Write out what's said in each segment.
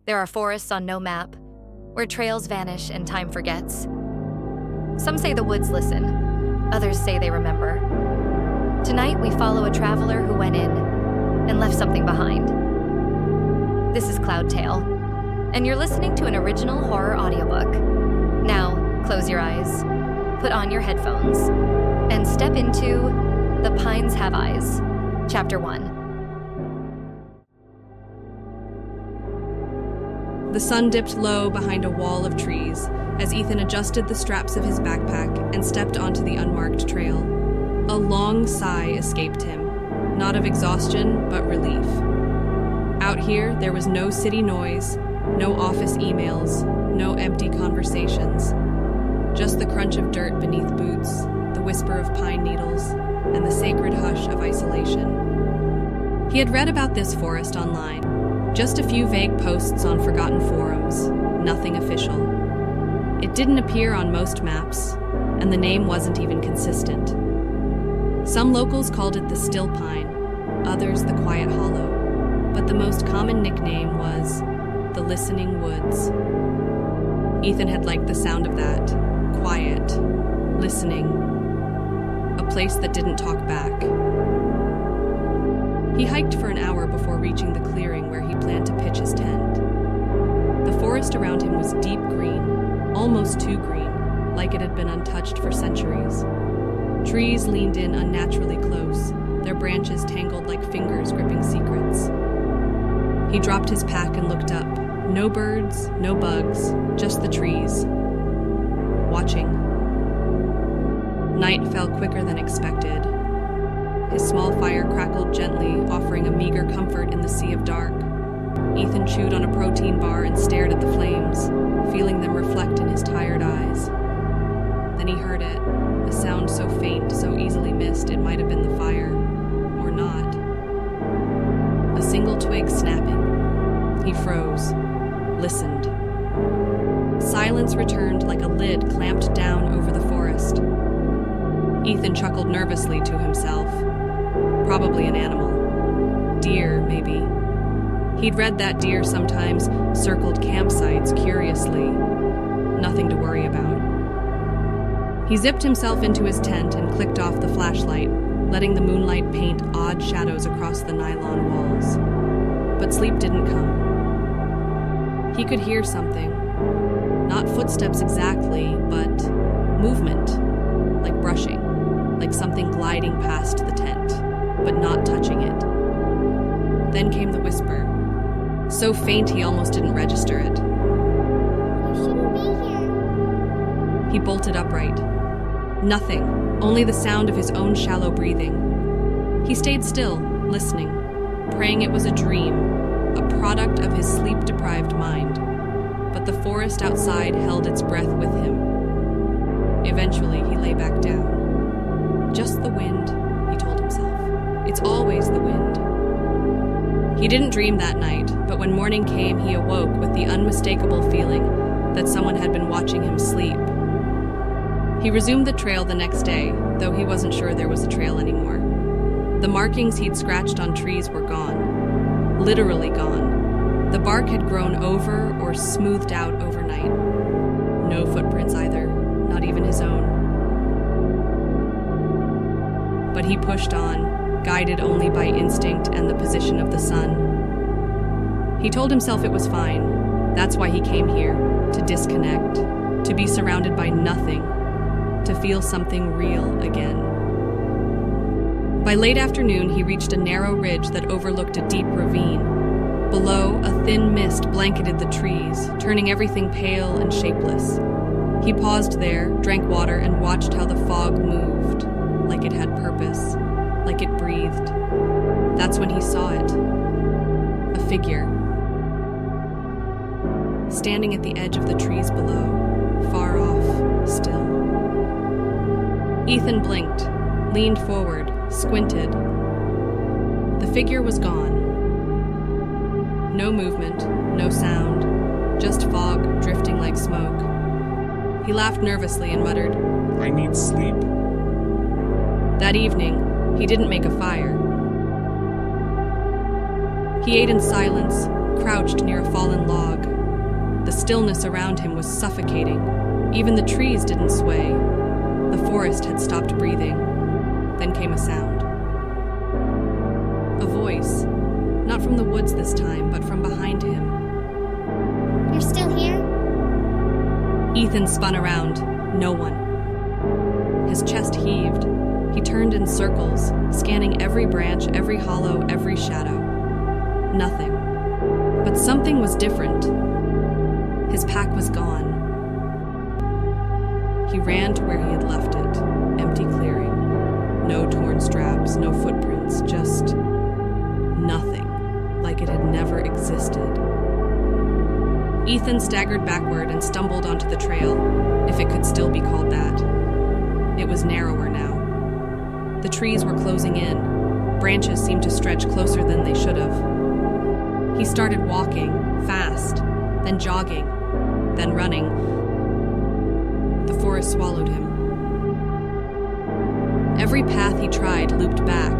There are forests on no map, where trails vanish and time forgets. Some say the woods listen, others say they remember. Tonight we follow a traveler who went in and left something behind. This is Cloudtale, and you're listening to an original horror audiobook. Now, close your eyes, put on your headphones, and step into The Pines Have Eyes, Chapter 1. The sun dipped low behind a wall of trees as Ethan adjusted the straps of his backpack and stepped onto the unmarked trail. A long sigh escaped him, not of exhaustion, but relief. Out here, there was no city noise, no office emails, no empty conversations. Just the crunch of dirt beneath boots, the whisper of pine needles, and the sacred hush of isolation. He had read about this forest online, just a few vague posts on forgotten forums, nothing official. It didn't appear on most maps, and the name wasn't even consistent. Some locals called it the Still Pine, others the Quiet Hollow, but the most common nickname was the Listening Woods. Ethan had liked the sound of that. Quiet, listening, a place that didn't talk back. He hiked for an hour before reaching the clearing where he planned to pitch his tent. The forest around him was deep green, almost too green, like it had been untouched for centuries. Trees leaned in unnaturally close, their branches tangled like fingers gripping secrets. He dropped his pack and looked up. No birds, no bugs, just the trees. Watching. Night fell quicker than expected. His small fire crackled gently, offering a meager comfort in the sea of dark. Ethan chewed on a protein bar and stared at the flames, feeling them reflect in his tired eyes. Then he heard it, a sound so faint, so easily missed it might have been the fire, or not. A single twig snapping. He froze, listened. Silence returned like a lid clamped down over the forest. Ethan chuckled nervously to himself. Probably an animal. Deer, maybe. He'd read that deer sometimes circled campsites curiously. Nothing to worry about. He zipped himself into his tent and clicked off the flashlight, letting the moonlight paint odd shadows across the nylon walls. But sleep didn't come. He could hear something. Not footsteps exactly, but movement, like brushing, like something gliding past the tent, but not touching it. Then came the whisper, so faint he almost didn't register it. You shouldn't be here. He bolted upright. Nothing, only the sound of his own shallow breathing. He stayed still, listening, praying it was a dream, a product of his sleep-deprived mind. But the forest outside held its breath with him. Eventually, he lay back down. Just the wind, he told himself. It's always the wind. He didn't dream that night, but when morning came, he awoke with the unmistakable feeling that someone had been watching him sleep. He resumed the trail the next day, though he wasn't sure there was a trail anymore. The markings he'd scratched on trees were gone. Literally gone. The bark had grown over or smoothed out overnight. No footprints either, not even his own. But he pushed on, guided only by instinct and the position of the sun. He told himself it was fine. That's why he came here, to disconnect, to be surrounded by nothing, to feel something real again. By late afternoon, he reached a narrow ridge that overlooked a deep ravine. Below, a thin mist blanketed the trees, turning everything pale and shapeless. He paused there, drank water, and watched how the fog moved, like it had purpose, like it breathed. That's when he saw it. A figure. Standing at the edge of the trees below, far off, still. Ethan blinked, leaned forward, squinted. The figure was gone. No movement, no sound, just fog drifting like smoke. He laughed nervously and muttered, I need sleep. That evening, he didn't make a fire. He ate in silence, crouched near a fallen log, stillness around him was suffocating. Even the trees didn't sway. The forest had stopped breathing. Then came a sound. A voice. Not from the woods this time, but from behind him. You're still here? Ethan spun around. No one. His chest heaved. He turned in circles, scanning every branch, every hollow, every shadow. Nothing. But something was different. His pack was gone. He ran to where he had left it. Empty clearing. No torn straps, no footprints, just nothing. Like it had never existed. Ethan staggered backward and stumbled onto the trail, if it could still be called that. It was narrower now. The trees were closing in. Branches seemed to stretch closer than they should have. He started walking, fast, then jogging, then running. The forest swallowed him. Every path he tried looped back.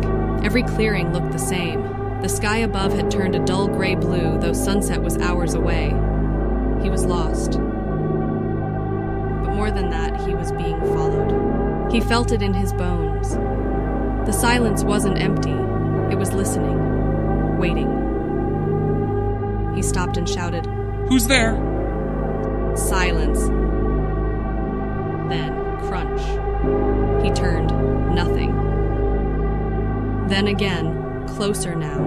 Every clearing looked the same. The sky above had turned a dull gray blue, though sunset was hours away. He was lost. But more than that, he was being followed. He felt it in his bones. The silence wasn't empty. It was listening, waiting. He stopped and shouted, "Who's there?" Silence. Then, crunch. He turned, nothing. Then again, closer now.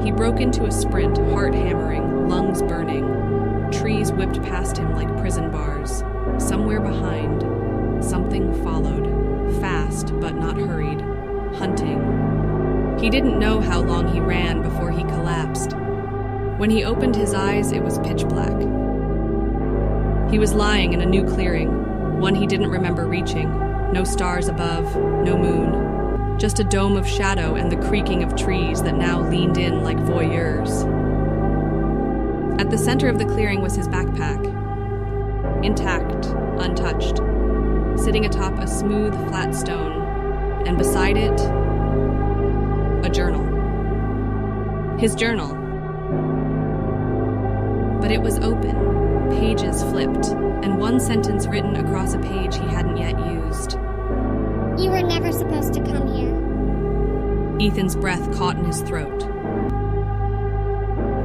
He broke into a sprint, heart hammering, lungs burning. Trees whipped past him like prison bars. Somewhere behind, something followed, fast but not hurried, hunting. He didn't know how long he ran before he collapsed. When he opened his eyes, it was pitch black. He was lying in a new clearing, one he didn't remember reaching. No stars above, no moon. Just a dome of shadow and the creaking of trees that now leaned in like voyeurs. At the center of the clearing was his backpack. Intact, untouched, sitting atop a smooth, flat stone, and beside it, a journal. His journal. But it was open, pages flipped, and one sentence written across a page he hadn't yet used. You were never supposed to come here. Ethan's breath caught in his throat.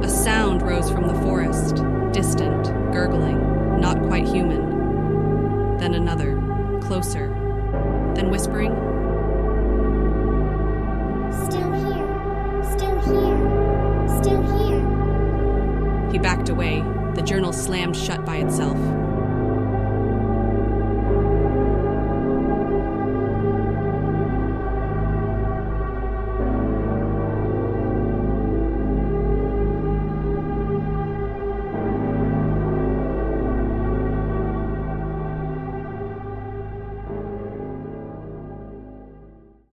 A sound rose from the forest, distant, gurgling, not quite human. Then another, closer, then whispering. Still here. Still here. Still here. He backed away, the journal slammed shut by itself.